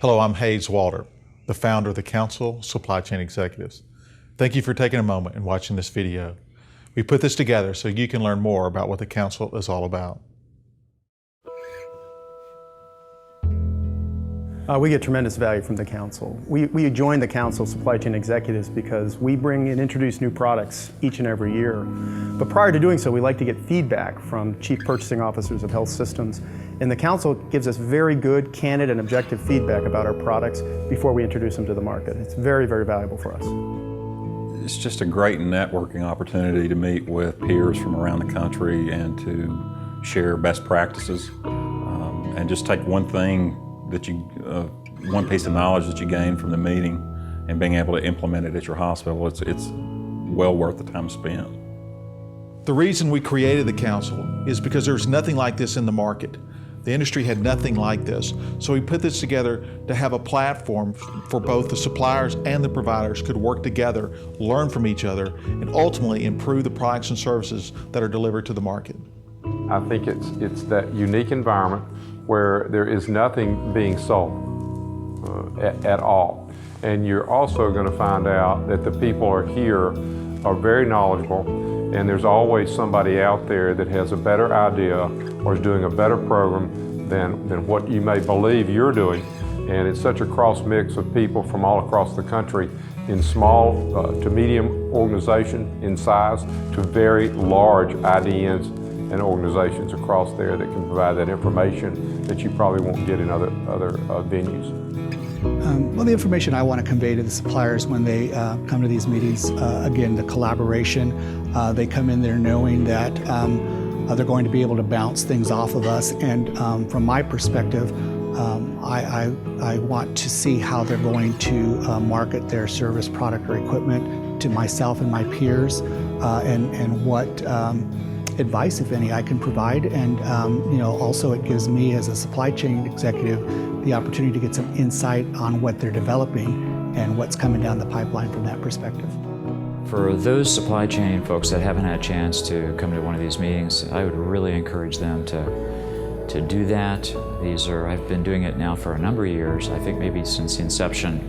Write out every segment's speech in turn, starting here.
Hello, I'm Waldrop, the founder of the Council of Supply Chain Executives. Thank you for taking a moment and watching this video. We put this together so you can learn more about what the Council is all about. We get tremendous value from the Council. We joined the Council of Supply Chain Executives because we bring and introduce new products each and every year. But prior to doing so, we like to get feedback from Chief Purchasing Officers of health systems. And the Council gives us very good, candid, and objective feedback about our products before we introduce them to the market. It's very, very valuable for us. It's just a great networking opportunity to meet with peers from around the country and to share best practices and just take one thing that one piece of knowledge that you gain from the meeting and being able to implement it at your hospital. It's well worth the time spent. The reason we created the Council is because there's nothing like this in the market. The industry had nothing like this. So we put this together to have a platform for both the suppliers and the providers could work together, learn from each other, and ultimately improve the products and services that are delivered to the market. I think it's that unique environment where there is nothing being sold at all. And you're also going to find out that the people are here are very knowledgeable, and there's always somebody out there that has a better idea or is doing a better program than what you may believe you're doing. And it's such a cross mix of people from all across the country, in small to medium organization in size to very large IDNs and organizations across there that can provide that information that you probably won't get in other venues. Well, the information I want to convey to the suppliers when they come to these meetings, again, the collaboration, they come in there knowing that they're going to be able to bounce things off of us, and from my perspective, I want to see how they're going to market their service, product, or equipment to myself and my peers, and what advice, if any, I can provide. And also it gives me as a supply chain executive the opportunity to get some insight on what they're developing and what's coming down the pipeline from that perspective. For those supply chain folks that haven't had a chance to come to one of these meetings, I would really encourage them to do that. I've been doing it now for a number of years, I think maybe since the inception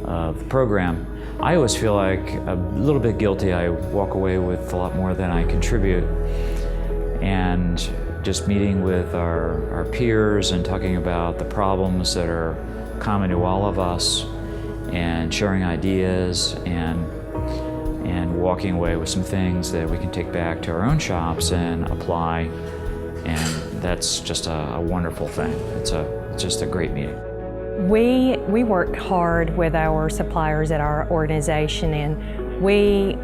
of the program. I always feel like a little bit guilty. I walk away with a lot more than I contribute. And just meeting with our peers and talking about the problems that are common to all of us and sharing ideas and walking away with some things that we can take back to our own shops and apply. And that's just a wonderful thing. It's just a great meeting. We work hard with our suppliers at our organization, and we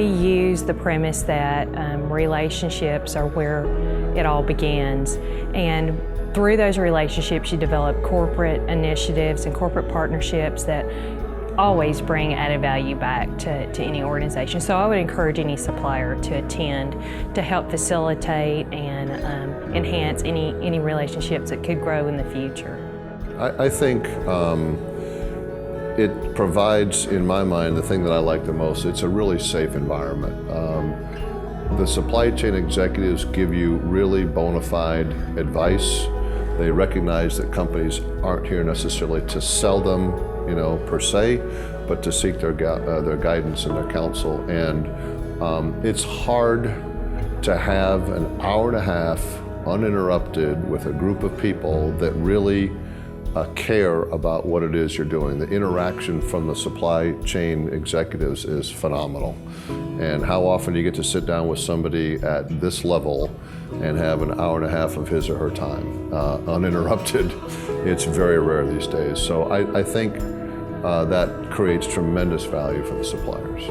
use the premise that relationships are where it all begins. And through those relationships, you develop corporate initiatives and corporate partnerships that always bring added value back to any organization. So I would encourage any supplier to attend to help facilitate and enhance any relationships that could grow in the future. I think it provides, in my mind, the thing that I like the most. It's a really safe environment. The supply chain executives give you really bona fide advice. They recognize that companies aren't here necessarily to sell them, per se, but to seek their guidance and their counsel. And it's hard to have an hour and a half uninterrupted with a group of people that really care about what it is you're doing. The interaction from the supply chain executives is phenomenal. And how often do you get to sit down with somebody at this level and have an hour and a half of his or her time uninterrupted? It's very rare these days. So I think that creates tremendous value for the suppliers.